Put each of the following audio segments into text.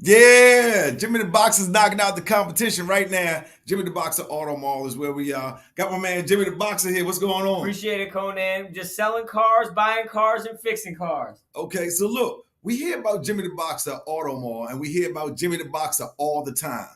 Yeah, Jimmy the Boxer's knocking out the competition right now. Jimmy the Boxer Auto Mall is where we are. Got my man Jimmy the Boxer here. What's going on? Appreciate it, Konan. Just selling cars, buying cars, and fixing cars. Okay, so look, we hear about Jimmy the Boxer Auto Mall and we hear about Jimmy the Boxer all the time.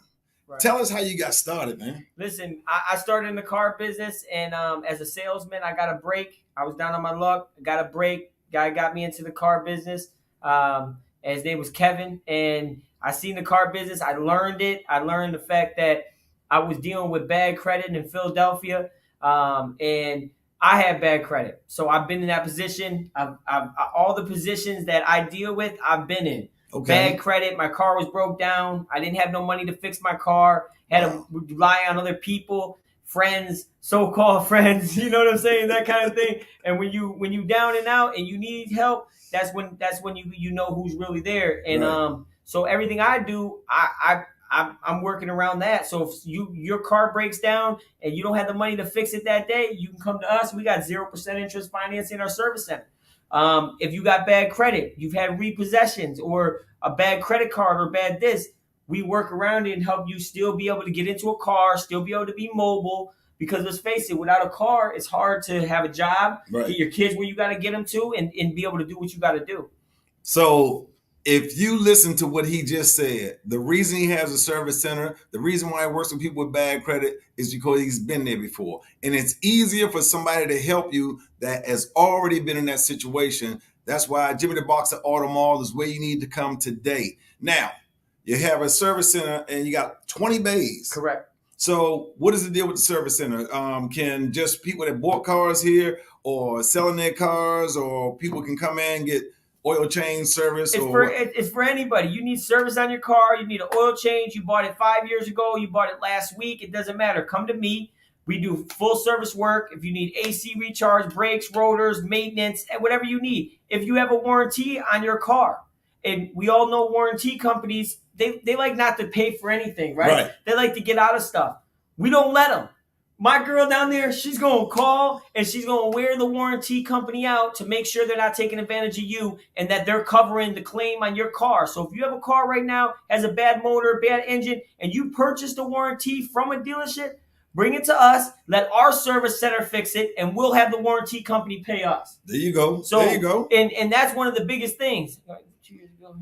Right. Tell us how you got started, man. Listen, I started in the car business, and as a salesman, I got a break. I was down on my luck. Got a break. Guy got me into the car business. And his name was Kevin, and I seen the car business. I learned it. I learned the fact that I was dealing with bad credit in Philadelphia, and I had bad credit. So I've been in that position. All the positions that I deal with, I've been in. Okay. Bad credit. My car was broke down. I didn't have no money to fix my car. Had to rely on other people, friends, so-called friends. You know what I'm saying? That kind of thing. And when you down and out and you need help, that's when you know who's really there. And Right. So everything I do, I'm working around that. So if your car breaks down and you don't have the money to fix it that day, you can come to us. We got 0% interest financing in our service center. If you got bad credit, you've had repossessions or a bad credit card or bad this, we work around it and help you still be able to get into a car, still be able to be mobile. Because let's face it, without a car, it's hard to have a job, Right. get your kids where you got to get them to, and be able to do what you got to do. So if you listen to what he just said, the reason he has a service center, the reason why he works with people with bad credit is because he's been there before. And it's easier for somebody to help you that has already been in that situation. That's why Jimmy the Boxer Auto Mall is where you need to come today. Now, you have a service center and you got 20 bays. Correct. So what is the deal with the service center? Can just people that bought cars here or selling their cars, or people can come in and get oil change service? It's for anybody. You need service on your car. You need an oil change. You bought it 5 years ago. You bought it last week. It doesn't matter. Come to me. We do full service work. If you need AC recharge, brakes, rotors, maintenance, and whatever you need. If you have a warranty on your car, and we all know warranty companies, they like not to pay for anything, right? They like to get out of stuff. We don't let them. My girl down there, she's going to call and she's going to wear the warranty company out to make sure they're not taking advantage of you and that they're covering the claim on your car. So if you have a car right now, has a bad motor, bad engine, and you purchased a warranty from a dealership, bring it to us, let our service center fix it, and we'll have the warranty company pay us. There you go. So, there you go. And that's one of the biggest things. 2 years ago.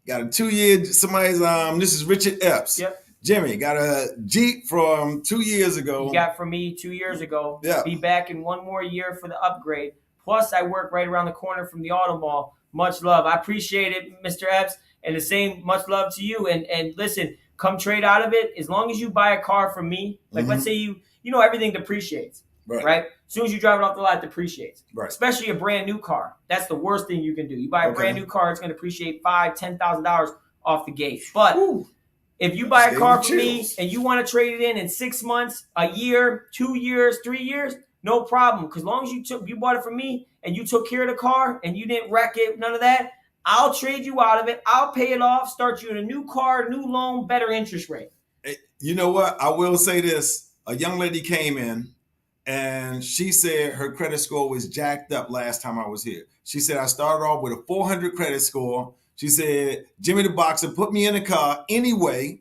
Got a 2-year, somebody's, this is Richard Epps. Yep. Jimmy got a Jeep from 2 years ago. You got from me 2 years ago. Yeah. Be back in one more year for the upgrade. Plus, I work right around the corner from the auto mall. Much love. I appreciate it, Mr. Epps, and the same much love to you. And listen, come trade out of it. As long as you buy a car from me, like let's say you know everything depreciates, right? As soon as you drive it off the lot, it depreciates. Right. Especially a brand new car. That's the worst thing you can do. You buy a brand new car, it's going to depreciate $5,000-$10,000 off the gate. But if you buy a car from me and you want to trade it in 6 months, a year, 2 years, 3 years, no problem. Because as long as you bought it from me and you took care of the car and you didn't wreck it, none of that, I'll trade you out of it. I'll pay it off, start you in a new car, new loan, better interest rate. You know what? I will say this. A young lady came in and she said her credit score was jacked up last time I was here. She said, I started off with a 400 credit score. She said, Jimmy the Boxer put me in the car anyway.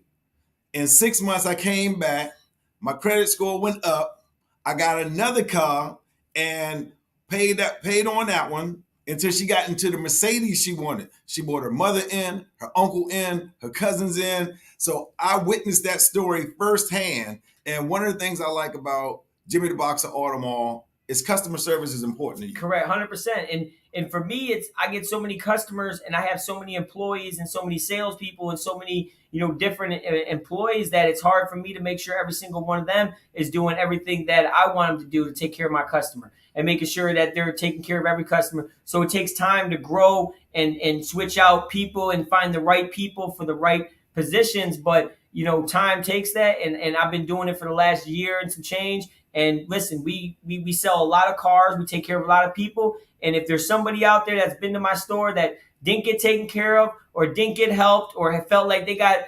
In 6 months, I came back. My credit score went up. I got another car and paid on that one until she got into the Mercedes she wanted. She brought her mother in, her uncle in, her cousins in. So I witnessed that story firsthand. And one of the things I like about Jimmy the Boxer Auto Mall is customer service is important to you. Correct, 100%. And for me, I get so many customers and I have so many employees and so many salespeople and so many different employees that it's hard for me to make sure every single one of them is doing everything that I want them to do to take care of my customer and making sure that they're taking care of every customer. So it takes time to grow and switch out people and find the right people for the right positions. But time takes that, and I've been doing it for the last year and some change. And listen, we sell a lot of cars. We take care of a lot of people. And if there's somebody out there that's been to my store that didn't get taken care of or didn't get helped or have felt like they got,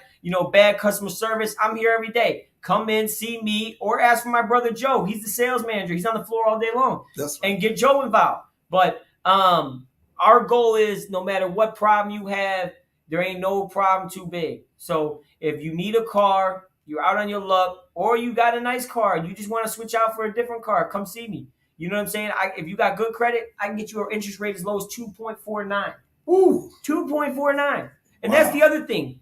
bad customer service, I'm here every day. Come in, see me, or ask for my brother Joe. He's the sales manager. He's on the floor all day long. That's right. And get Joe involved. But our goal is no matter what problem you have, There ain't no problem too big. So if you need a car, you're out on your luck, or you got a nice car and you just want to switch out for a different car, come see me. You know what I'm saying? If you got good credit, I can get you an interest rate as low as 2.49. Ooh. 2.49. And Wow. that's the other thing.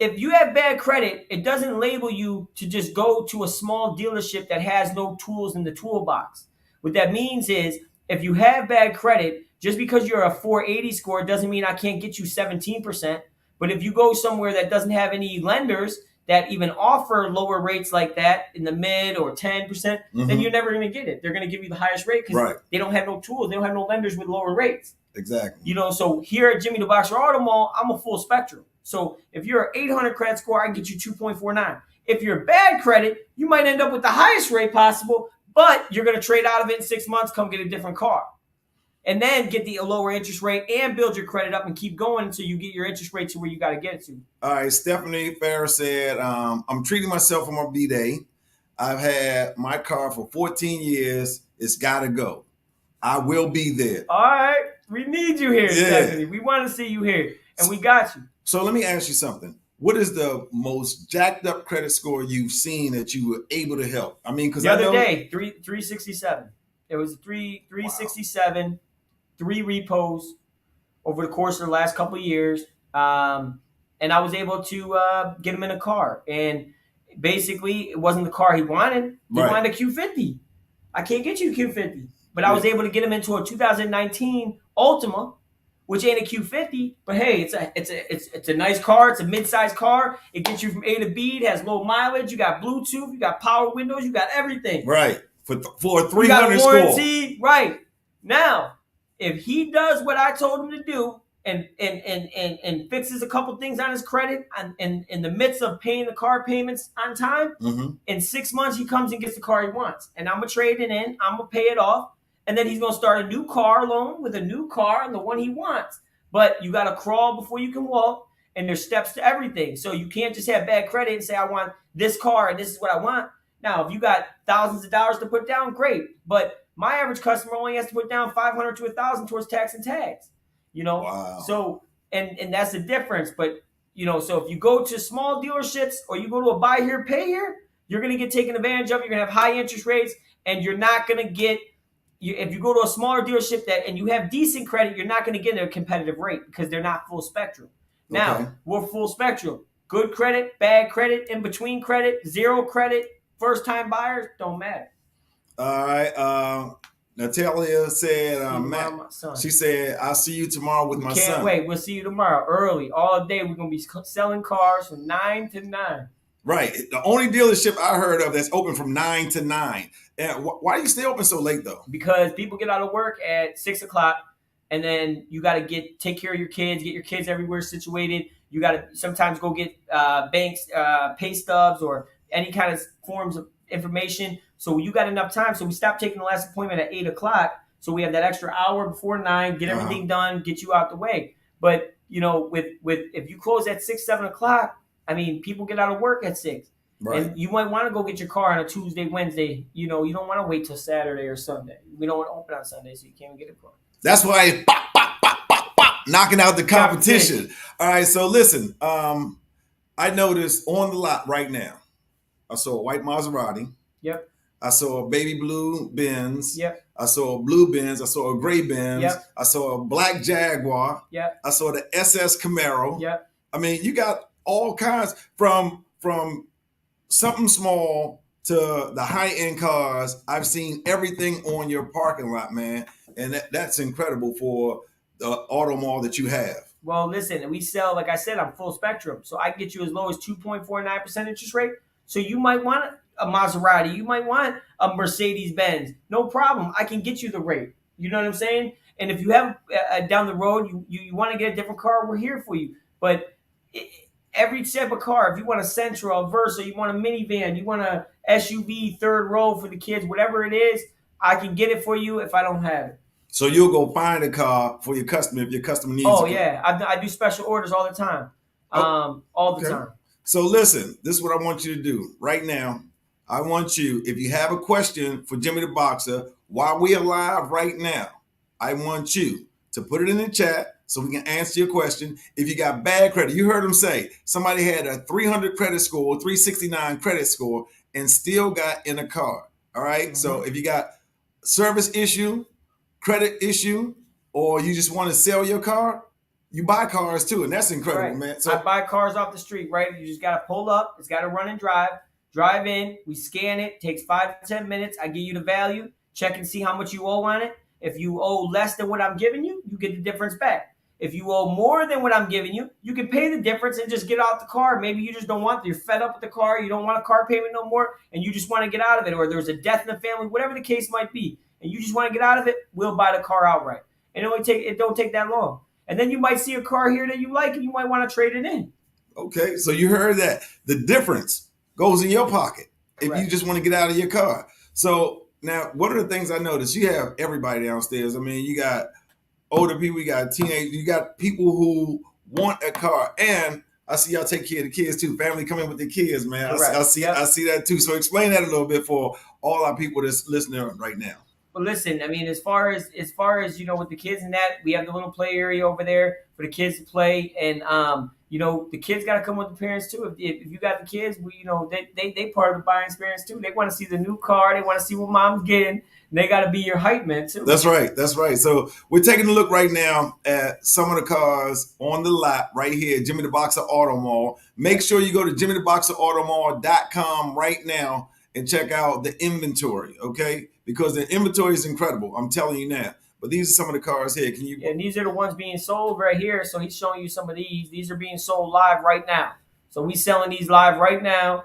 If you have bad credit, it doesn't label you to just go to a small dealership that has no tools in the toolbox. What that means is if you have bad credit, just because you're a 480 score doesn't mean I can't get you 17%. But if you go somewhere that doesn't have any lenders that even offer lower rates like that in the mid or 10%, then you're never going to get it. They're going to give you the highest rate because they don't have no tools. They don't have no lenders with lower rates. Exactly. You know, so here at Jimmy the Boxer Auto Mall, I'm a full spectrum. So if you're an 800 credit score, I can get you 2.49. If you're bad credit, you might end up with the highest rate possible, but you're going to trade out of it in 6 months, come get a different car. And then get the lower interest rate and build your credit up and keep going until you get your interest rate to where you got to get it to. All right. Stephanie Farris said, I'm treating myself on my B-Day. I've had my car for 14 years. It's got to go. I will be there. All right. We need you here, Stephanie. We want to see you here, and we got you. So let me ask you something. What is the most jacked up credit score you've seen that you were able to help? I mean, because the other day, 367. It was 367, wow. 3 repos over the course of the last couple of years, and I was able to get him in a car. And basically, it wasn't the car he wanted. He wanted a Q50. I can't get you a Q50. But I was able to get him into a 2019 Ultima, which ain't a Q50, but hey, it's a nice car. It's a mid-sized car. It gets you from A to B. It has low mileage. You got Bluetooth. You got power windows. You got everything. Right. For a 300 you got warranty. Score. Right. Now, if he does what I told him to do and fixes a couple things on his credit and in the midst of paying the car payments on time, in 6 months he comes and gets the car he wants. And I'm going to trade it in. I'm going to pay it off. And then he's going to start a new car loan with a new car and the one he wants. But you got to crawl before you can walk, and there's steps to everything. So you can't just have bad credit and say, I want this car and this is what I want. Now, if you got thousands of dollars to put down, great. But my average customer only has to put down $500 to $1,000 towards tax and tags. You know, wow. So and that's the difference. But, you know, so if you go to small dealerships or you go to a buy here, pay here, you're going to get taken advantage of. You're going to have high interest rates, and you're not going to get if you go to a smaller dealership and you have decent credit, you're not going to get a competitive rate because they're not full spectrum. Now, we're full spectrum. Good credit, bad credit, in between credit, zero credit, first-time buyers, don't matter. All right. Natalia said, Matt, she said, I'll see you tomorrow with my son. Can't wait. We'll see you tomorrow early. All day we're going to be selling cars from 9 to 9. Right. The only dealership I heard of that's open from 9 to 9. And why do you stay open so late, though? Because people get out of work at 6 o'clock, and then you got to take care of your kids, get your kids everywhere situated. You got to sometimes go get banks, pay stubs, or any kind of forms of information. So you got enough time. So we stopped taking the last appointment at 8 o'clock. So we have that extra hour before 9, get everything done, get you out the way. But, you know, with if you close at 6, 7 o'clock, I mean, people get out of work at 6. Right. And you might want to go get your car on a Tuesday, Wednesday. You know, you don't want to wait till Saturday or Sunday. We don't want to open on Sunday, so you can't even get a car. That's why it's pop, pop, pop, pop, pop, knocking out the competition. All right, so listen, I noticed on the lot right now, I saw a white Maserati. Yep. I saw a baby blue Benz. Yep. I saw a blue Benz. I saw a gray Benz. Yep. I saw a black Jaguar. Yep. I saw the SS Camaro. Yep. I mean, you got all kinds from something small to the high-end cars. I've seen everything on your parking lot, man. And that's incredible for the auto mall that you have. Well, listen, we sell, like I said, I'm full spectrum. So I can get you as low as 2.49% interest rate. So you might want a Maserati. You might want a Mercedes-Benz. No problem. I can get you the rate. You know what I'm saying? And if you have down the road, you want to get a different car, we're here for you. But every type of car, if you want a Sentra, a Versa, you want a minivan, you want a SUV, third row for the kids, whatever it is, I can get it for you if I don't have it. So you'll go find a car for your customer if your customer needs it. Oh, yeah. I do special orders all the time. All the time. So listen, this is what I want you to do right now. I want you, if you have a question for Jimmy the Boxer, while we are live right now, I want you to put it in the chat. so we can answer your question. If you got bad credit, you heard him say somebody had a 300 credit score, 369 credit score, and still got in a car. All right. So if you got service issue, credit issue, or you just want to sell your car, you buy cars too, and that's incredible, Right. man. I So buy cars off the street, right? You just got to pull up. It's got to run and drive. Drive in. We scan it. Takes 5 to 10 minutes. I give you the value. Check and see how much you owe on it. If you owe less than what I'm giving you, you get the difference back. If you owe more than what I'm giving you, you can pay the difference and just get out the car. Maybe you just don't want, you're fed up with the car, you don't want a car payment no more, and you just want to get out of it, or there's a death in the family, whatever the case might be, and you just want to get out of it, we'll buy the car outright. And it don't take that long. And then you might see a car here that you like, and you might want to trade it in. okay, so you heard that. The difference goes in your pocket if Correct. you just want to get out of your car. So now, one of the things I noticed, you have everybody downstairs. I mean, you got older people, you got teenagers, you got people who want a car, and I see y'all take care of the kids too. Family coming with their kids, man. I see that too. So explain that a little bit for all our people that's listening right now. But listen, I mean, as far as with the kids and that, we have the little play area over there for the kids to play, and the kids got to come with the parents too. If you got the kids, they part of the buying experience too. They want to see the new car, they want to see what mom's getting. And they got to be your hype man too. That's right. So we're taking a look right now at some of the cars on the lot right here, Jimmy the Boxer Auto Mall. Make sure you go to jimmytheboxerautomall.com right now and check out the inventory, okay? Because the inventory is incredible. I'm telling you now. But these are some of the cars here. Can you? And these are the ones being sold right here. So he's showing you some of these. These are being sold live right now. So we selling these live right now.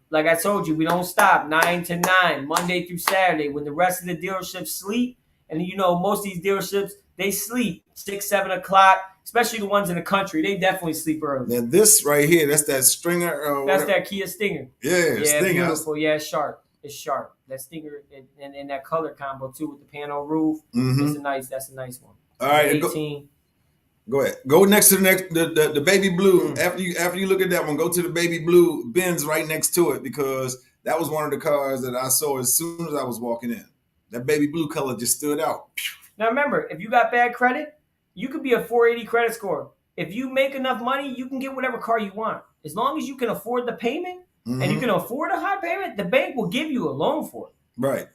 Like I told you, we don't stop 9 to 9, Monday through Saturday, when the rest of the dealerships sleep. And most of these dealerships, they sleep 6, 7 o'clock, especially the ones in the country. They definitely sleep early. Now this right here, that's that Stinger. That's that Kia Stinger. Yeah, Stinger. Beautiful. Yeah, it's sharp. That Stinger and that color combo too with the panel roof. Mm-hmm. That's a nice one. All right, 18. Go ahead. Go next to the baby blue. After you look at that one, go to the baby blue Benz right next to it, because that was one of the cars that I saw as soon as I was walking in. That baby blue color just stood out. Now remember, if you got bad credit, you could be a 480 credit score. If you make enough money, you can get whatever car you want. As long as you can afford the payment and you can afford a high payment, the bank will give you a loan for it. Right.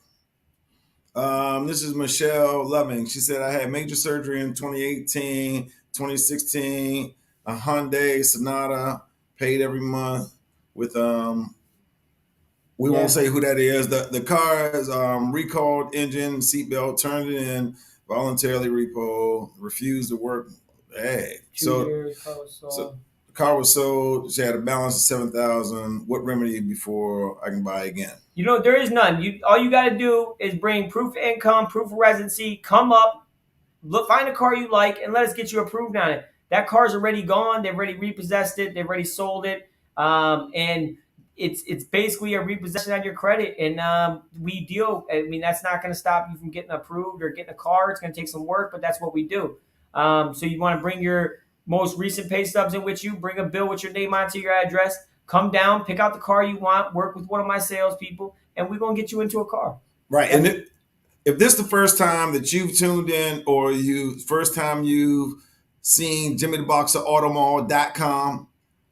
This is Michelle Loving. She said, I had major surgery in 2018, 2016, a Hyundai Sonata, paid every month with we won't say who that is. The car is recalled engine, seatbelt, turned it in, voluntarily repo, refused to work. Hey, 2 years, car was sold. So the car was sold. She had a balance of $7,000. What remedy before I can buy again? There is none. All you got to do is bring proof of income, proof of residency, come up, find a car you like, and let us get you approved on it. That car's already gone. They've already repossessed it. They've already sold it. And it's basically a repossession on your credit. And we deal. I mean, that's not going to stop you from getting approved or getting a car. It's going to take some work, but that's what we do. So you want to bring your most recent pay stubs in with you, bring a bill with your name onto your address, come down, pick out the car you want, work with one of my salespeople, and we're going to get you into a car. Right. And if this is the first time that you've tuned in, or first time you've seen jimmytheboxerautomall.com,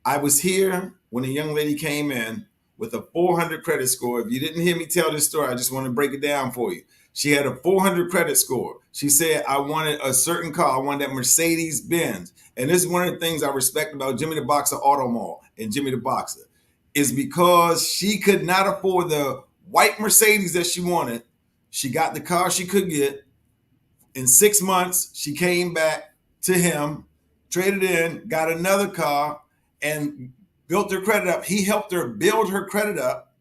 I was here when a young lady came in with a 400 credit score. If you didn't hear me tell this story, I just want to break it down for you. She had a 400 credit score. She said, I wanted a certain car. I wanted that Mercedes Benz. And this is one of the things I respect about Jimmy the Boxer Auto Mall and Jimmy the Boxer, is because she could not afford the white Mercedes that she wanted. She got the car she could get. In 6 months, she came back to him, traded in, got another car, and built her credit up. He helped her build her credit up.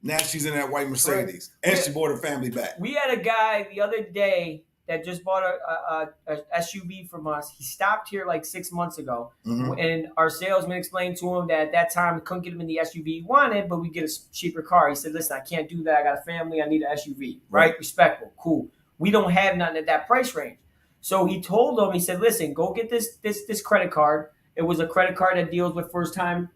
Now she's in that white Mercedes, and she brought her family back. We had a guy the other day that just bought a SUV from us. He stopped here like 6 months ago, and our salesman explained to him that at that time we couldn't get him in the SUV he wanted, but we get a cheaper car. He said, listen, I can't do that. I got a family. I need an SUV. Right? Respectful. Cool. We don't have nothing at that price range. So he told him, he said, listen, go get this credit card. It was a credit card that deals with first-time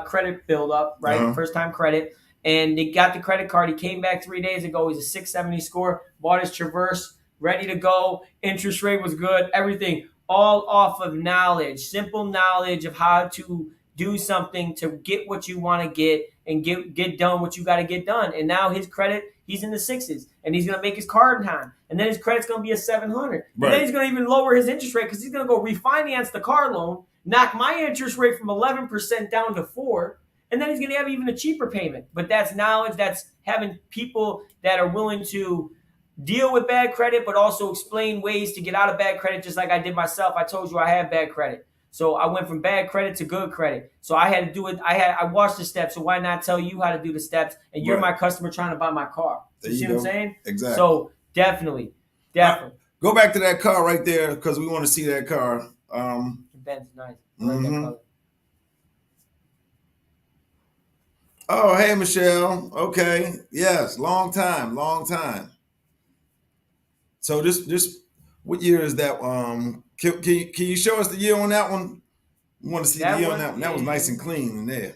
credit build-up, right? First-time credit. And they got the credit card. He came back 3 days ago. He's a 670 score. Bought his Traverse. ready to go. Interest rate was good. Everything all off of knowledge, simple knowledge of how to do something to get what you want to get and get done what you got to get done. And now his credit, he's in the sixes, and he's gonna make his card in time, and then his credit's gonna be a 700, and then he's gonna even lower his interest rate because he's gonna go refinance the car loan, knock my interest rate from 11% down to 4, and then he's gonna have even a cheaper payment. But that's knowledge. That's having people that are willing to deal with bad credit, but also explain ways to get out of bad credit, just like I did myself. I told you I have bad credit. So I went from bad credit to good credit. So I had to do it. I watched the steps. So why not tell you how to do the steps? And you're my customer trying to buy my car. You see what I'm saying? Exactly. So definitely. Go back to that car right there because we want to see that car. The Benz, nice. Mm-hmm. Oh, hey, Michelle. Okay. Yes. Long time. So this what year is that? Can you show us the year on that one? We want to see the year on that one. That was nice and clean in there.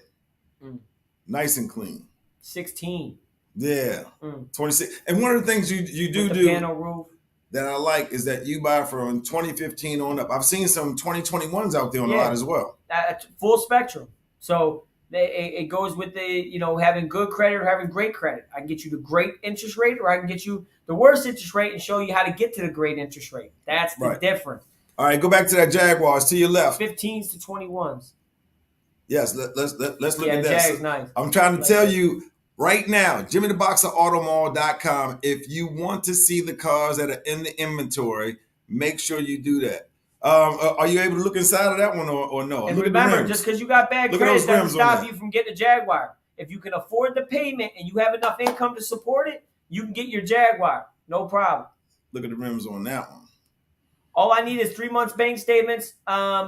Nice and clean. 16. Yeah. 26. And one of the things you do panel roof that I like is that you buy from 2015 on up. I've seen some 2021s out there on a lot as well. Full spectrum. So it goes with the, having good credit or having great credit. I can get you the great interest rate, or I can get you the worst interest rate and show you how to get to the great interest rate. That's the difference. All right, go back to that Jaguars to your left. 15s to 21s. Yes, let's look at that. So nice. I'm trying to tell you right now, JimmyTheBoxerAutomall.com. If you want to see the cars that are in the inventory, make sure you do that. Are you able to look inside of that one or no? And remember, just because you got bad credit doesn't stop you from getting a Jaguar. If you can afford the payment and you have enough income to support it, you can get your Jaguar. No problem. Look at the rims on that one. All I need is 3 months bank statements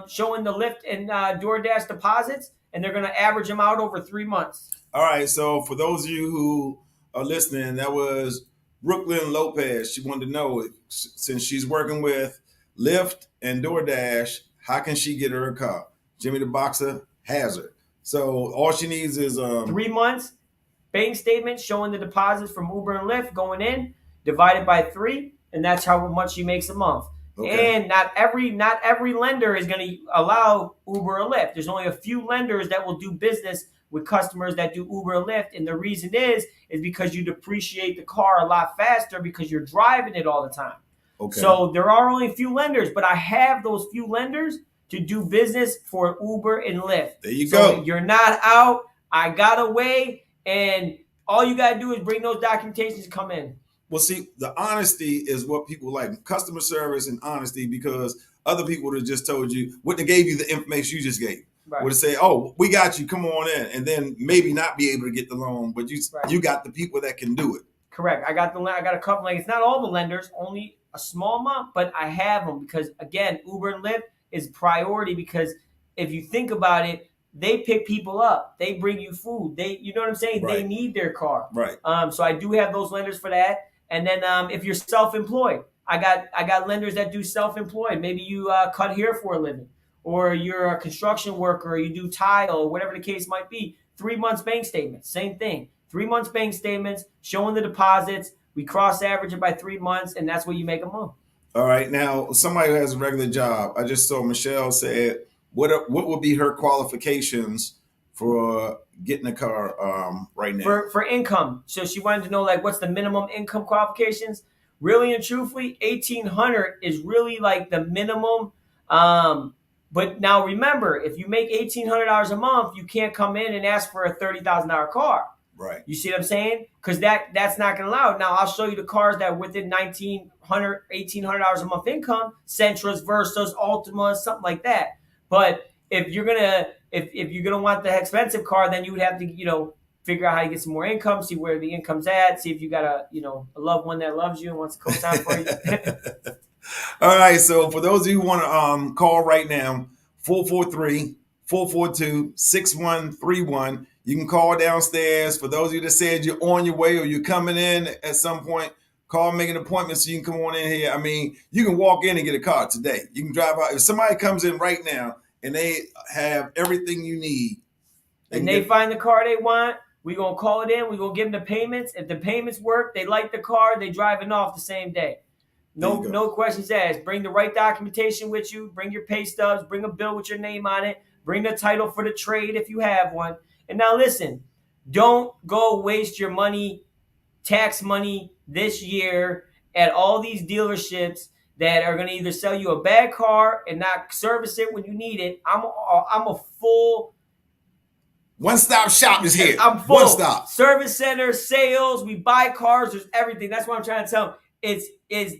showing the Lyft and DoorDash deposits, and they're going to average them out over 3 months. All right. So for those of you who are listening, that was Brooklyn Lopez. She wanted to know, since she's working with Lyft and DoorDash, how can she get her a car? Jimmy the Boxer has her. So all she needs is 3 months bank statement showing the deposits from Uber and Lyft going in, divided by 3, and that's how much she makes a month. Okay. And not every lender is going to allow Uber or Lyft. There's only a few lenders that will do business with customers that do Uber or Lyft, and the reason is because you depreciate the car a lot faster because you're driving it all the time. Okay. So there are only a few lenders, but I have those few lenders to do business for Uber and Lyft. There you go. You're not out. I got away, and all you got to do is bring those documentations and come in. Well, see, the honesty is what people like, customer service and honesty, because other people would have just told you, wouldn't have gave you the information you just gave. Right. Would have said, oh, we got you, come on in, and then maybe not be able to get the loan, but you got the people that can do it. Correct. I got a couple, like, it's not all the lenders, only a small amount, but I have them because, again, Uber and Lyft is priority because if you think about it, they pick people up. They bring you food. You know what I'm saying? Right. They need their car. Right. So I do have those lenders for that. And then if you're self-employed, I got lenders that do self-employed. Maybe you cut hair for a living, or you're a construction worker, or you do tile, or whatever the case might be. 3 months bank statements, same thing. 3 months bank statements showing the deposits. We cross average it by 3 months, and that's what you make a month. All right. Now, somebody who has a regular job, I just saw Michelle said, what would be her qualifications for getting a car right now? For income. So she wanted to know, like, what's the minimum income qualifications? Really and truthfully, 1,800 is really like the minimum. But now remember, if you make $1,800 a month, you can't come in and ask for a $30,000 car. Right. You see what I'm saying? Because that's not going to allow it. Now, I'll show you the cars that are within $1,900, $1,800 a month income, Sentras, Versas, Altimas, something like that. But if you're gonna want the expensive car, then you would have to, figure out how to get some more income, see where the income's at, see if you got a loved one that loves you and wants to co-sign for you. All right. So for those of you who want to call right now, 443-442-6131. You can call downstairs. For those of you that said you're on your way or you're coming in at some point, call, make an appointment so you can come on in here. I mean, you can walk in and get a car today. You can drive out. If somebody comes in right now and they have everything you need, and they find the car they want, we're going to call it in. We're going to give them the payments. If the payments work, they like the car, they driving off the same day. There you No, go. no questions asked. Bring the right documentation with you. Bring your pay stubs. Bring a bill with your name on it. Bring the title for the trade if you have one. And now listen, don't go waste your money, tax money this year at all these dealerships that are going to either sell you a bad car and not service it when you need it. I'm a full One-stop shop is here. I'm One full. stop. Service center, sales, we buy cars, there's everything. That's what I'm trying to tell them.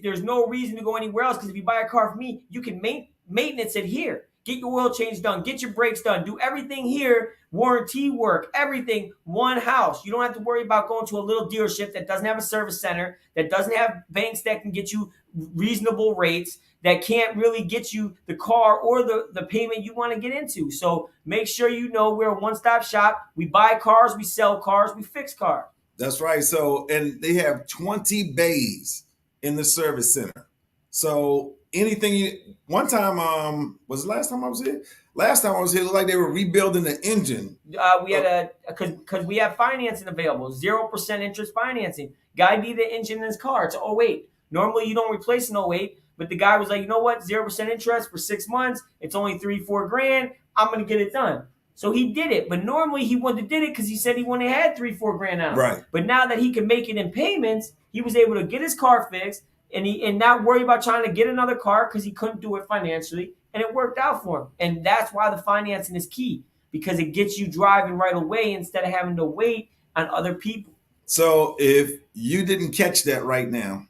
There's no reason to go anywhere else because if you buy a car from me, you can maintenance it here. Get your oil change done, get your brakes done, do everything here, warranty work, everything, one house. You don't have to worry about going to a little dealership that doesn't have a service center, that doesn't have banks that can get you reasonable rates, that can't really get you the car or the payment you want to get into. So make sure you know we're a one-stop shop. We buy cars, we sell cars, we fix cars. That's right. So, and they have 20 bays in the service center. So anything one time, was the last time I was here? Last time I was here, it looked like they were rebuilding the engine. We had because we have financing available, 0% interest financing. Guy needed the engine in his car. It's 08. Normally you don't replace an 08, but the guy was like, you know what, 0% interest for 6 months. It's only 3-4 grand. I'm gonna get it done. So he did it, but normally he wouldn't have did it because he said he wouldn't have had 3-4 grand out. Right. But now that he can make it in payments, he was able to get his car fixed and not worry about trying to get another car because he couldn't do it financially, and it worked out for him. And that's why the financing is key because it gets you driving right away instead of having to wait on other people. So if you didn't catch that right now,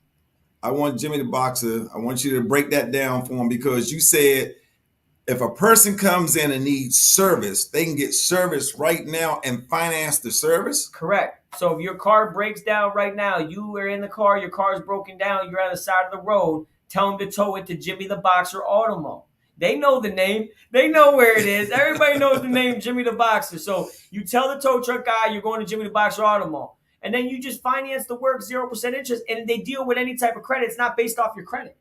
I want Jimmy the Boxer, I want you to break that down for him because you said if a person comes in and needs service, they can get service right now and finance the service? Correct. So if your car breaks down right now, you are in the car, your car is broken down, you're on the side of the road, tell them to tow it to Jimmy the Boxer Automo. They know the name. They know where it is. Everybody knows the name Jimmy the Boxer. So you tell the tow truck guy you're going to Jimmy the Boxer Automo. And then you just finance the work 0% interest, and they deal with any type of credit. It's not based off your credit.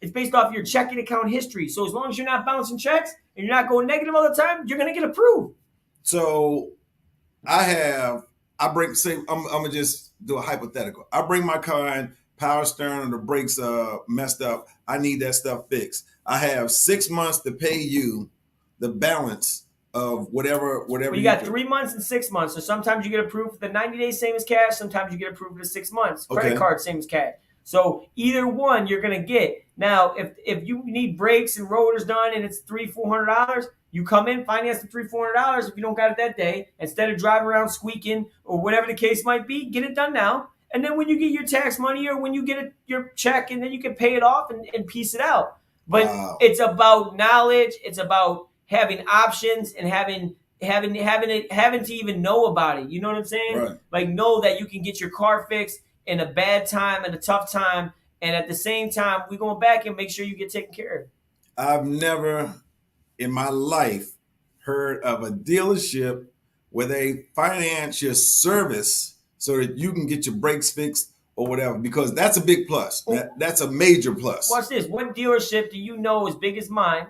It's based off your checking account history. So as long as you're not bouncing checks and you're not going negative all the time, you're going to get approved. So I'm gonna just do a hypothetical. I bring my car in, power steering, the brakes messed up. I need that stuff fixed. I have 6 months to pay you the balance of whatever. Well, you got 3 months and 6 months. So sometimes you get approved for the 90 days, same as cash. Sometimes you get approved for the 6 months. Credit card, same as cash. So either one you're gonna get. Now, if you need brakes and rotors done and it's $300-400, you come in, finance the $300-400 if you don't got it that day. Instead of driving around squeaking or whatever the case might be, get it done now. And then when you get your tax money or when you get your check, and then you can pay it off and piece it out. But It's about knowledge. It's about having options and having to even know about it. You know what I'm saying? Right. Like know that you can get your car fixed in a bad time and a tough time, and at the same time, we're going back and make sure you get taken care of. I've never in my life heard of a dealership where they finance your service so that you can get your brakes fixed or whatever, because that's a big plus. That's a major plus. Watch this. What dealership do you know as big as mine,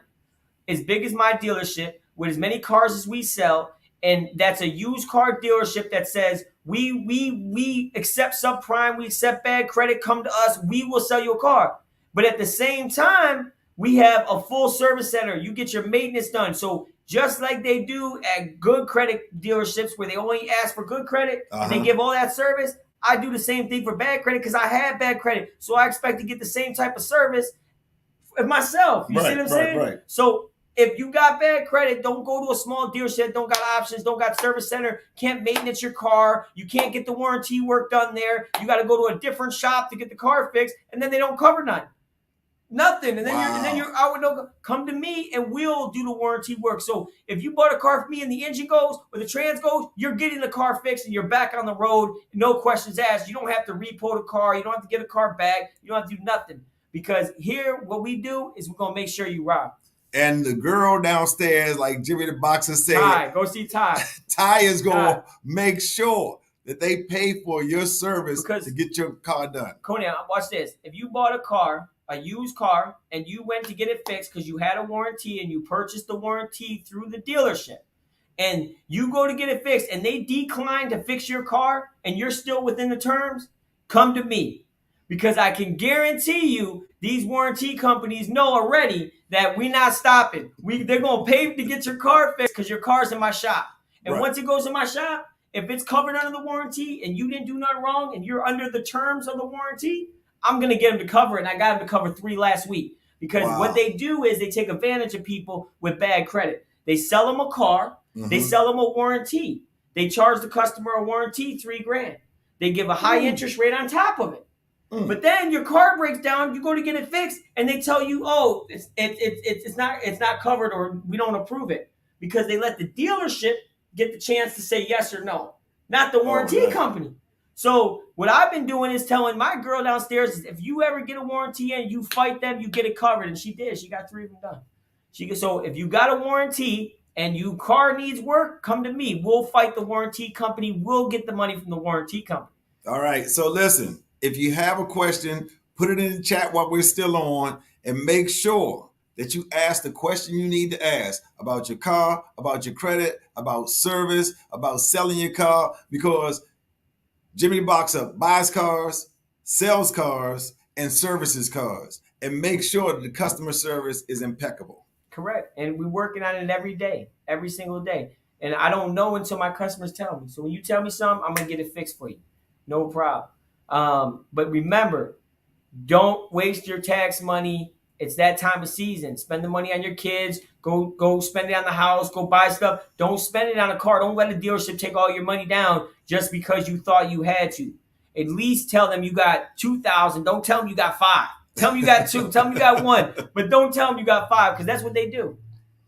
as big as my dealership, with as many cars as we sell, and that's a used car dealership that says, we accept subprime, we accept bad credit, come to us, we will sell you a car. But at the same time, we have a full service center. You get your maintenance done. So just like they do at good credit dealerships where they only ask for good credit and they give all that service, I do the same thing for bad credit because I have bad credit. So I expect to get the same type of service myself. You see what I'm saying? Right. So if you got bad credit, don't go to a small dealership, don't got options, don't got service center, can't maintenance your car, you can't get the warranty work done there, you got to go to a different shop to get the car fixed, and then they don't cover nothing. And then you're out with no, come to me and we'll do the warranty work. So if you bought a car from me and the engine goes or the trans goes, you're getting the car fixed and you're back on the road, no questions asked. You don't have to repo the car, you don't have to get a car back, you don't have to do nothing. Because here, what we do is we're going to make sure you rock. And the girl downstairs, like Jimmy the Boxer said, Ty, go see Ty. Ty is going to make sure that they pay for your service to get your car done. Konan, watch this. If you bought a used car, and you went to get it fixed because you had a warranty and you purchased the warranty through the dealership, and you go to get it fixed and they decline to fix your car and you're still within the terms, come to me. because I can guarantee you these warranty companies know already that we're not stopping. They're gonna pay to get your car fixed because your car's in my shop. And Right. once it goes in my shop, if it's covered under the warranty and you didn't do nothing wrong and you're under the terms of the warranty, I'm gonna get them to cover it. And I got them to cover 3 last week. Because what they do is they take advantage of people with bad credit. They sell them a car, they sell them a warranty. They charge the customer a warranty $3,000. They give a high interest rate on top of it. But then your car breaks down, you go to get it fixed, and they tell you, oh, it's not covered or we don't approve it. Because they let the dealership get the chance to say yes or no, not the warranty company. So what I've been doing is telling my girl downstairs, if you ever get a warranty and you fight them, you get it covered. And she did. She got 3 of them done. So if you got a warranty and your car needs work, come to me. We'll fight the warranty company. We'll get the money from the warranty company. All right. So listen, if you have a question, put it in the chat while we're still on, and make sure that you ask the question you need to ask about your car, about your credit, about service, about selling your car, because Jimmy the Boxer buys cars, sells cars, and services cars, and make sure that the customer service is impeccable. Correct. And we're working on it every day, every single day. And I don't know until my customers tell me. So when you tell me something, I'm going to get it fixed for you. No problem. But remember, don't waste your tax money. It's that time of season. Spend the money on your kids. Go spend it on the house. Go buy stuff. Don't spend it on a car. Don't let a dealership take all your money down just because you thought you had to. At least tell them you got 2,000. Don't tell them you got 5. Tell them you got 2. Tell them you got 1. But don't tell them you got 5, because that's what they do.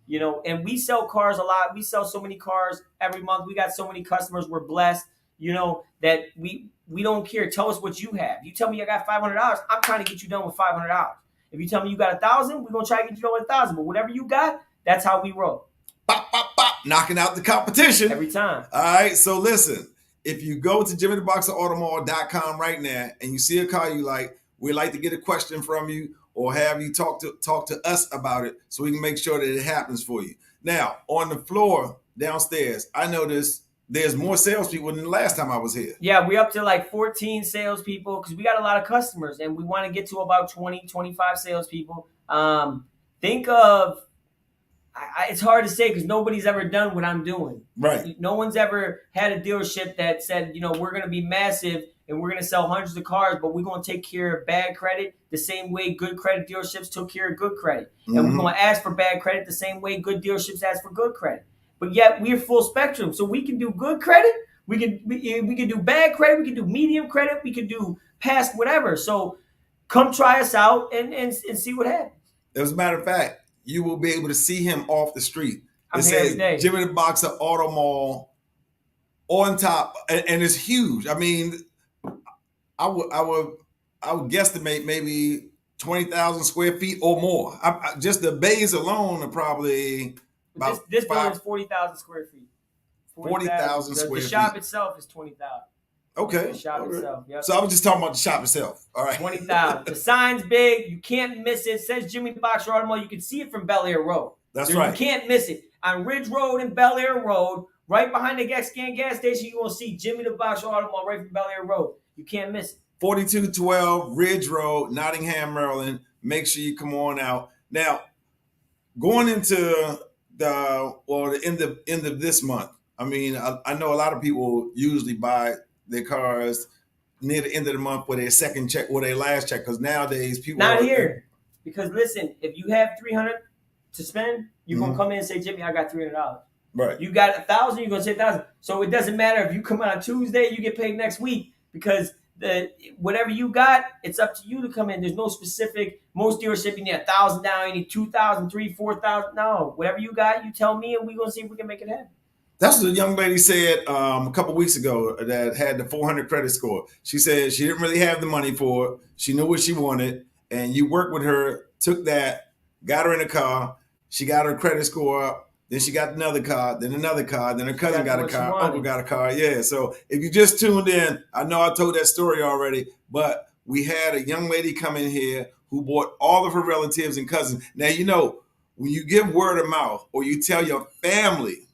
You know, and we sell cars a lot. We sell so many cars every month. We got so many customers. We're blessed, you know, that we don't care. Tell us what you have. You tell me I got $500. I'm trying to get you done with $500. If you tell me you got 1,000, we're going to try to get you done with 1,000. But whatever you got, that's how we roll. Bop, bop, bop, knocking out the competition. Every time. All right. So listen, if you go to JimmyTheBoxerAutomall.com right now and you see a car you like, we'd like to get a question from you or have you talk to us about it so we can make sure that it happens for you. Now, on the floor downstairs, I noticed there's more salespeople than the last time I was here. Yeah, we're up to like 14 salespeople because we got a lot of customers and we want to get to about 20, 25 salespeople. Think of, it's hard to say because nobody's ever done what I'm doing. Right. No one's ever had a dealership that said, you know, we're going to be massive and we're going to sell hundreds of cars, but we're going to take care of bad credit the same way good credit dealerships took care of good credit. And we're going to ask for bad credit the same way good dealerships ask for good credit. But yet we're full spectrum. So we can do good credit, we can do bad credit, we can do medium credit, we can do past whatever. So come try us out and see what happens. As a matter of fact, you will be able to see him off the street. I'm here every day. Jimmy the Boxer Auto Mall on top, and it's huge. I mean, I would guesstimate maybe 20,000 square feet or more. Just the bays alone are probably about this building is 40,000 square feet. 40,000 square feet. The shop itself is 20,000. Okay. The shop itself. Yep. So I was just talking about the shop itself. All right. 20,000. The sign's big. You can't miss it. It says Jimmy the Boxer Auto Mall. You can see it from Bel Air Road. That's right. You can't miss it. On Ridge Road and Bel Air Road, right behind the Scan gas station, you're going to see Jimmy the Boxer Auto Mall right from Bel Air Road. You can't miss it. 4212 Ridge Road, Nottingham, Make sure you come on out. Now, going into the end of this month, I mean, I know a lot of people usually buy their cars near the end of the month for their second check or their last check, because nowadays people not here. Because listen, if you have $300 to spend, you're gonna come in and say, Jimmy, I got $300. Right. You got 1,000, you're gonna say 1,000. So it doesn't matter if you come out on Tuesday, you get paid next week, because whatever you got, it's up to you to come in. There's no specific. Most dealerships you need 1,000 down, you need 2,000, 3,000, 4,000. No, whatever you got, you tell me, and we're gonna see if we can make it happen. That's what a young lady said a couple weeks ago that had the 400 credit score. She said she didn't really have the money for it. She knew what she wanted, and you worked with her, took that, got her in a car. She got her credit score up. Then she got another car, then another car, then her cousin got a car, uncle got a car. Yeah, so if you just tuned in, I know I told that story already, but we had a young lady come in here who bought all of her relatives and cousins. Now, you know, when you give word of mouth or you tell your family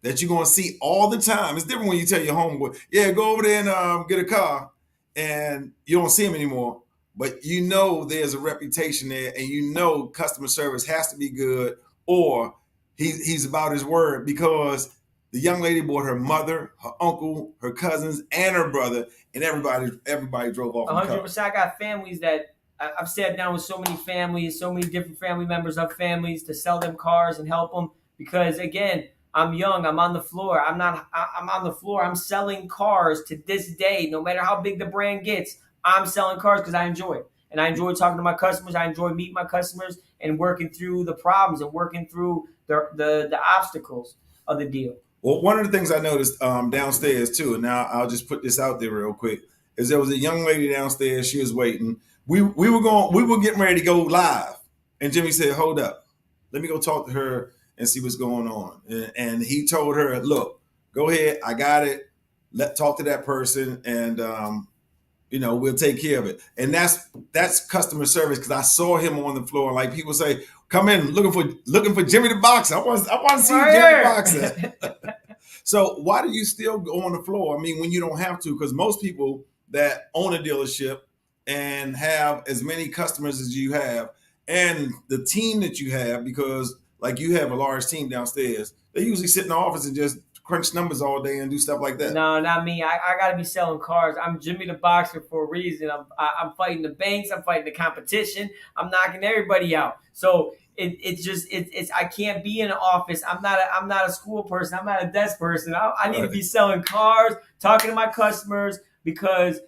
that you're going to see all the time, it's different when you tell your homeboy, yeah, go over there and get a car, and you don't see him anymore. but there's a reputation there, and customer service has to be good, or he's about his word, because the young lady brought her mother, her uncle, her cousins, and her brother, and everybody drove off in the car. 100%. I got families that I've sat down with so many families, so many different family members of families to sell them cars and help them. Because again, I'm young. I'm on the floor. I'm on the floor. I'm selling cars to this day. No matter how big the brand gets, I'm selling cars because I enjoy it. And I enjoy talking to my customers. I enjoy meeting my customers and working through the problems and working through the obstacles of the deal. Well, one of the things I noticed downstairs too, and now I'll just put this out there real quick, is there was a young lady downstairs. She was waiting. We were getting ready to go live, and Jimmy said, "Hold up, let me go talk to her and see what's going on." And he told her, "Look, go ahead, I got it. Talk to that person, and we'll take care of it." And that's customer service, because I saw him on the floor. Like people say, "Come in looking for Jimmy the Boxer. I want to see Jimmy the Boxer." So why do you still go on the floor? I mean, when you don't have to, because most people that own a dealership and have as many customers as you have, and the team that you have, because like you have a large team downstairs, they usually sit in the office and just crunch numbers all day and do stuff like that. No, not me. I got to be selling cars. I'm Jimmy the Boxer for a reason. I'm fighting the banks. I'm fighting the competition. I'm knocking everybody out. So it's I can't be in an office. I'm not a school person. I'm not a desk person. I need to be selling cars, talking to my customers, because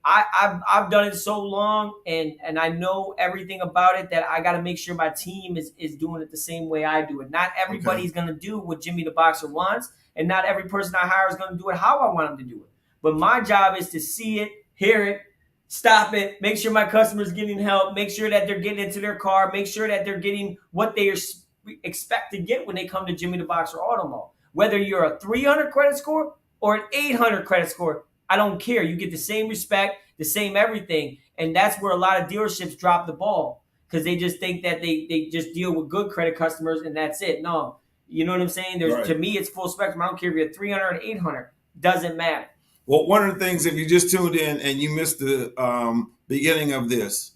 I've done it so long, and I know everything about it, that I got to make sure my team is doing it the same way I do it. Not everybody's going to do what Jimmy the Boxer wants, and not every person I hire is going to do it how I want them to do it. But my job is to see it, hear it, stop it, make sure my customers getting help, make sure that they're getting into their car, make sure that they're getting what they expect to get when they come to Jimmy the Boxer Auto Mall. Whether you're a 300 credit score or an 800 credit score, I don't care. You get the same respect, the same everything. And that's where a lot of dealerships drop the ball, because they just think that they just deal with good credit customers and that's it. No, you know what I'm saying? Right. To me, it's full spectrum. I don't care if you're 300 or 800. Doesn't matter. Well, one of the things, if you just tuned in and you missed the beginning of this,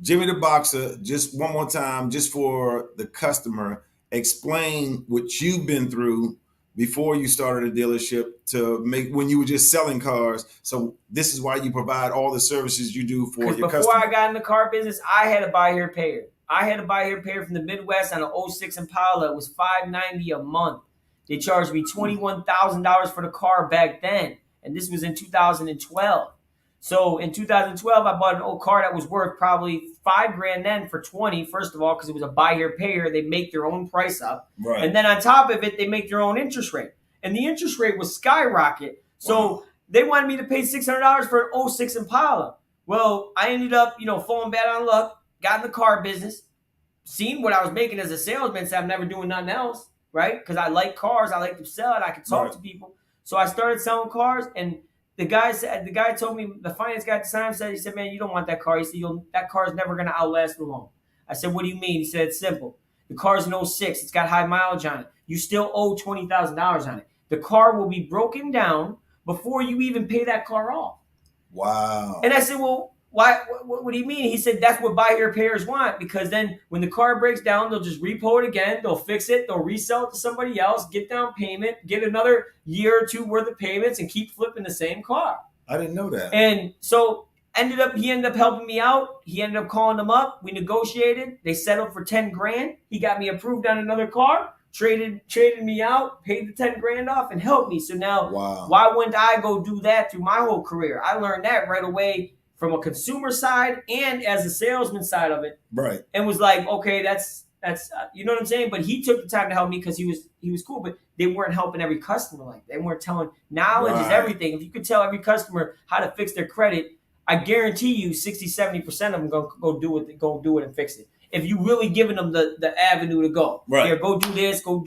Jimmy the Boxer, just one more time, just for the customer, explain what you've been through before you started a dealership to make when you were just selling cars. So this is why you provide all the services you do for your customers. Before I got in the car business, I had a buy here, pay here. I had a buy here, pay here from the Midwest on an 06 Impala. It was $590 a month. They charged me $21,000 for the car back then, and this was in 2012. So in 2012, I bought an old car that was worth probably $5,000 then for 20. First of all, because it was a buy here, pay here, they make their own price up, right. And then on top of it, they make their own interest rate, and the interest rate was skyrocket. So they wanted me to pay $600 for an 06 Impala. Well, I ended up, falling bad on luck. Got in the car business, seen what I was making as a salesman, said I'm never doing nothing else, right? Because I like cars, I like to sell it, I can talk to people. So I started selling cars, and the guy told me, the finance guy at the time he said, "Man, you don't want that car." He said, "That car is never going to outlast the loan." I said, "What do you mean?" He said, "It's simple. The car's an 06. It's got high mileage on it. You still owe $20,000 on it. The car will be broken down before you even pay that car off." Wow. And I said, "Well, why? What do you mean?" He said, "That's what buy here payers want, because then when the car breaks down, they'll just repo it again, they'll fix it, they'll resell it to somebody else, get down payment, get another year or two worth of payments, and keep flipping the same car." I didn't know that. And so he ended up helping me out. He ended up calling them up. We negotiated. They settled for $10,000. He got me approved on another car, traded me out, paid the $10,000 off, and helped me. So now, Why wouldn't I go do that through my whole career? I learned that right away, from a consumer side and as a salesman side of it, right? And was like, okay, that's you know what I'm saying. But he took the time to help me because he was cool. But they weren't helping every customer like that. They weren't telling. Knowledge is everything. If you could tell every customer how to fix their credit, I guarantee you 60-70% of them go do it and fix it. If you really giving them the avenue to go, right? Here, go do this, go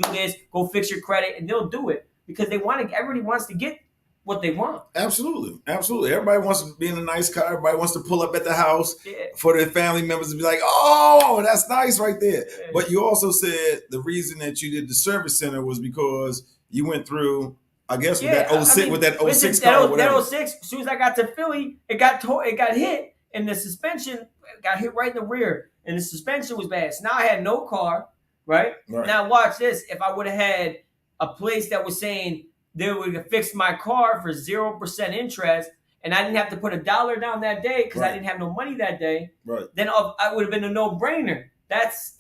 fix your credit, and they'll do it because everybody wants to get what they want. Absolutely. Everybody wants to be in a nice car. Everybody wants to pull up at the house for their family members to be like, "Oh, that's nice right there." Yeah. But you also said the reason that you did the service center was because you went through, I guess, with that 06 car. That 06, as soon as I got to Philly, it got hit. and the suspension got hit right in the rear, and the suspension was bad. So now I had no car, right? Now watch this. If I would have had a place that was saying they would have fixed my car for 0% interest, and I didn't have to put $1 down that day because I didn't have no money that day, then I would have been a no-brainer. That's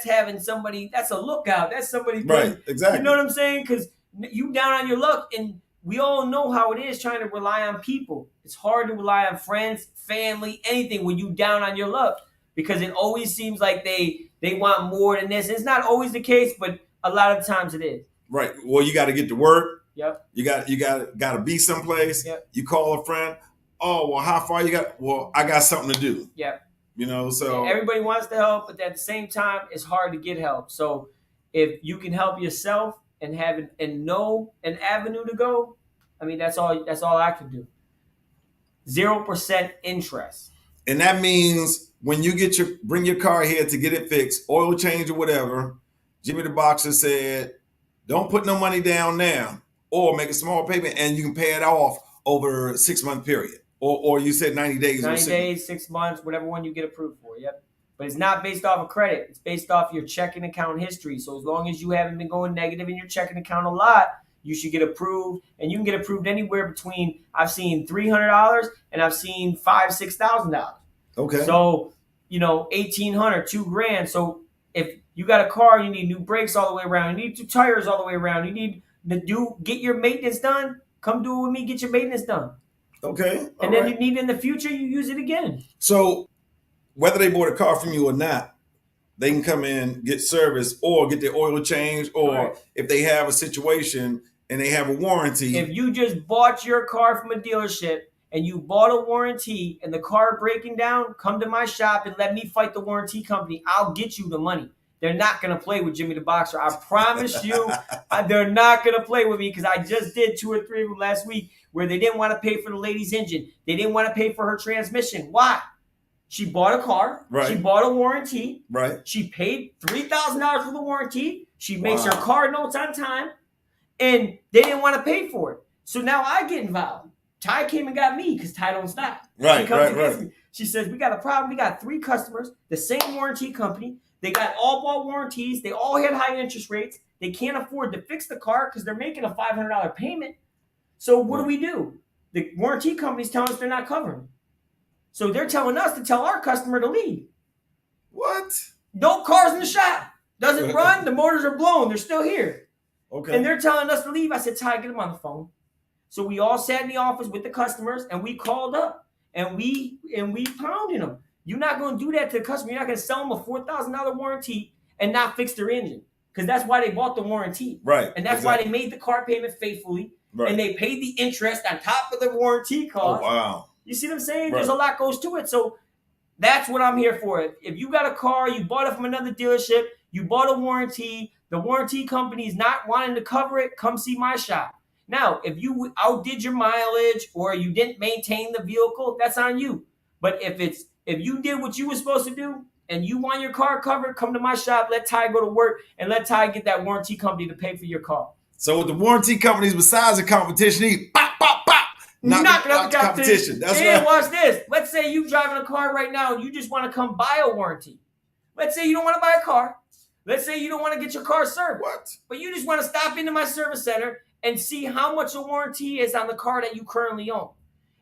having somebody. That's a lookout. That's somebody. Exactly. You know what I'm saying? Because you down on your luck, and we all know how it is trying to rely on people. It's hard to rely on friends, family, anything when you down on your luck, because it always seems like they want more than this. It's not always the case, but a lot of times it is. Right. Well, you got to get to work. Yep. You got to be someplace. Yep. You call a friend. Oh, well, how far you got? Well, I got something to do. Yep. You know, so everybody wants to help, but at the same time, it's hard to get help. So if you can help yourself and know an avenue to go, I mean, that's all I can do. 0% interest. And that means when you bring your car here to get it fixed, oil change or whatever, Jimmy the Boxer said, don't put no money down now, or make a small payment and you can pay it off over a 6-month period. Or you said 90 days. 90 days, 6 months, whatever one you get approved for. Yep. But it's not based off of credit. It's based off your checking account history. So as long as you haven't been going negative in your checking account a lot, you should get approved. And you can get approved anywhere between, I've seen $300 and I've seen $5,000, $6,000. Okay. So, $1,800, $2,000. So if you got a car, you need new brakes all the way around. You need new tires all the way around. You need to get your maintenance done. Come do it with me. Get your maintenance done. Okay. And then you need it in the future, you use it again. So whether they bought a car from you or not, they can come in, get service, or get their oil changed, or if they have a situation and they have a warranty. If you just bought your car from a dealership and you bought a warranty and the car breaking down, come to my shop and let me fight the warranty company. I'll get you the money. They're not going to play with Jimmy the Boxer. I promise you, they're not going to play with me, because I just did 2 or 3 of them last week where they didn't want to pay for the lady's engine. They didn't want to pay for her transmission. Why? She bought a car. Right. She bought a warranty. Right. She paid $3,000 for the warranty. She makes her car notes on time. And they didn't want to pay for it. So now I get involved. Ty came and got me because Ty don't stop. Right. She says, we got a problem. We got 3 customers, the same warranty company. They got all bought warranties. They all had high interest rates. They can't afford to fix the car because they're making a $500 payment. So what do? The warranty company's telling us they're not covering. So they're telling us to tell our customer to leave. What? No cars in the shop. Doesn't run. The motors are blown. They're still here. Okay. And they're telling us to leave. I said, Ty, get them on the phone. So we all sat in the office with the customers and we called up and we pounded them. You're not going to do that to the customer. You're not going to sell them a $4,000 warranty and not fix their engine, because that's why they bought the warranty. Right. And that's why they made the car payment faithfully. Right. And they paid the interest on top of the warranty cost. Oh, wow. You see what I'm saying? Right. There's a lot goes to it. So that's what I'm here for. If you got a car, you bought it from another dealership, you bought a warranty, the warranty company is not wanting to cover it, come see my shop. Now, if you outdid your mileage or you didn't maintain the vehicle, that's on you. But if you did what you were supposed to do and you want your car covered, come to my shop, let Ty go to work, and let Ty get that warranty company to pay for your car. So with the warranty companies, besides the competition, he pop, pop, pop. Knock out the competition. That's and right. Watch this. Let's say you driving a car right now and you just want to come buy a warranty. Let's say you don't want to buy a car. Let's say you don't want to get your car serviced. What? But you just want to stop into my service center and see how much a warranty is on the car that you currently own.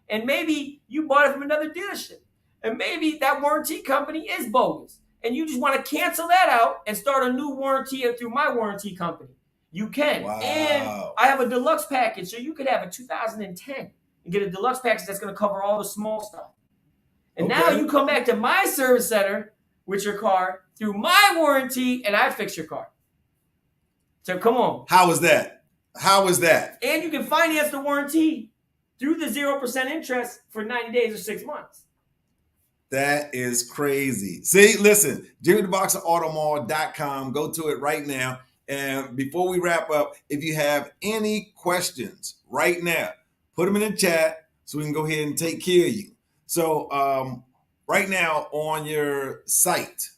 And maybe you bought it from another dealership. And maybe that warranty company is bogus. And you just want to cancel that out and start a new warranty through my warranty company. You can. Wow. And I have a deluxe package. So you could have a 2010 and get a deluxe package that's going to cover all the small stuff. And now you come back to my service center with your car through my warranty and I fix your car. So come on. How is that? And you can finance the warranty through the 0% interest for 90 days or 6 months. That is crazy. See, listen, JimmyTheBoxerAutomall.com. Go to it right now. And before we wrap up, if you have any questions right now, put them in the chat so we can go ahead and take care of you. So right now on your site,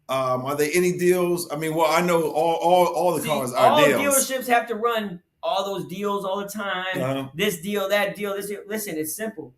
are there any deals? I mean, well, I know all the cars are deals. All dealerships have to run all those deals all the time. This deal, that deal, this deal. Listen, it's simple.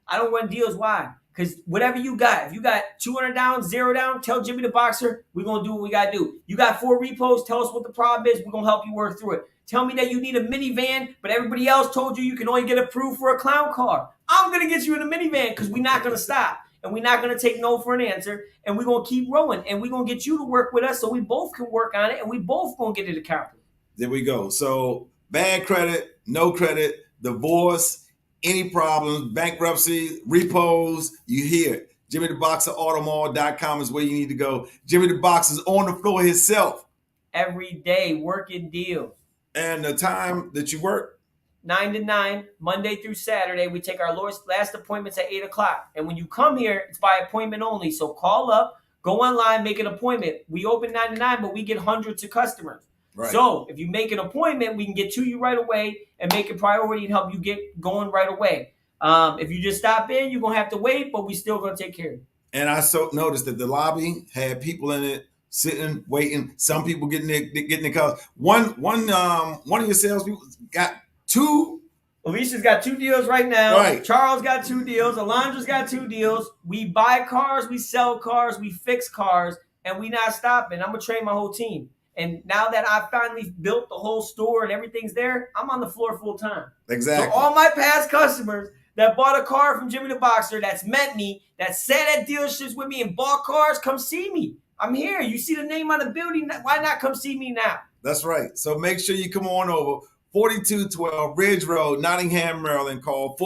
I don't run deals. Why? Because whatever you got, if you got 200 down, 0 down, tell Jimmy the Boxer, we're going to do what we got to do. You got 4 repos, tell us what the problem is. We're going to help you work through it. Tell me that you need a minivan, but everybody else told you can only get approved for a clown car. I'm going to get you in a minivan because we're not going to stop. And we're not going to take no for an answer. And we're going to keep rolling. And we're going to get you to work with us so we both can work on it. And we both going to get it accomplished. There we go. So bad credit, no credit, divorce, any problems, bankruptcy, repos, you hear it. JimmyTheBoxerAutomall.com is where you need to go. Jimmy the Boxer's on the floor himself. Every day, working deals. And the time that you work? 9 to 9, Monday through Saturday. We take our last appointments at 8 o'clock. And when you come here, it's by appointment only. So call up, go online, make an appointment. We open 9 to 9, but we get hundreds of customers. Right. So if you make an appointment, we can get to you right away and make a priority and help you get going right away. If you just stop in, you're going to have to wait, but we still going to take care of you. And I noticed that the lobby had people in it sitting, waiting. Some people getting their calls. One of your salespeople got 2. Alicia's got 2 deals right now. Right. Charles got 2 deals. Alondra's got 2 deals. We buy cars, we sell cars, we fix cars, and we not stopping. I'm going to train my whole team. And now that I finally built the whole store and everything's there, I'm on the floor full time. Exactly. So all my past customers that bought a car from Jimmy the Boxer, that's met me, that sat at dealerships with me and bought cars, come see me. I'm here. You see the name on the building. Why not come see me now? That's right. So make sure you come on over. 4212 Ridge Road, Nottingham, Maryland. Call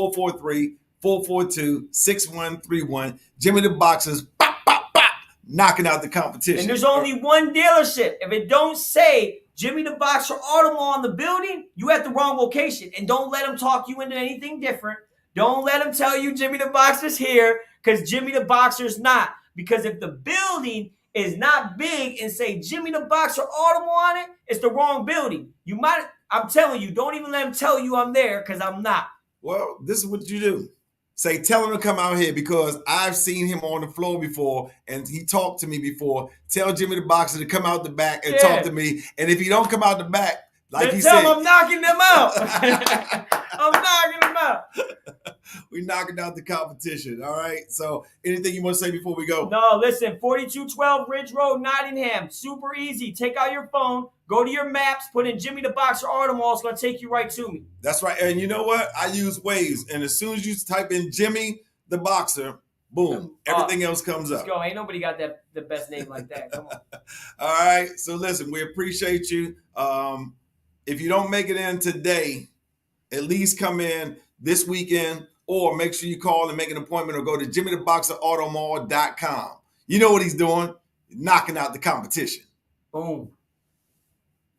443-442-6131. Jimmy the Boxer's knocking out the competition. And there's only one dealership. If it don't say Jimmy the Boxer Auto Mall on the building, you at the wrong location. And don't let them talk you into anything different. Don't let them tell you Jimmy the Boxer's here, because Jimmy the Boxer's not. Because if the building is not big and say Jimmy the Boxer Auto Mall on it, it's the wrong building. I'm telling you, don't even let them tell you I'm there, because I'm not. Well, this is what you do. Say, tell him to come out here, because I've seen him on the floor before and he talked to me before. Tell Jimmy the Boxer to come out the back and talk to me. And if he don't come out the back, like he said, tell him I'm knocking them out. I'm knocking them out. We're knocking out the competition. All right. So anything you want to say before we go? No, listen, 4212 Ridge Road, Nottingham. Super easy. Take out your phone, go to your maps, put in Jimmy the Boxer Auto Mall. It's going to take you right to me. That's right. And you know what? I use Waze. And as soon as you type in Jimmy the Boxer, boom, everything else comes up. Let's go. Ain't nobody got the best name like that. Come on. All right. So listen, we appreciate you. If you don't make it in today, at least come in this weekend, or make sure you call and make an appointment, or go to JimmyTheBoxerAutomall.com. You know what he's doing? Knocking out the competition. Boom.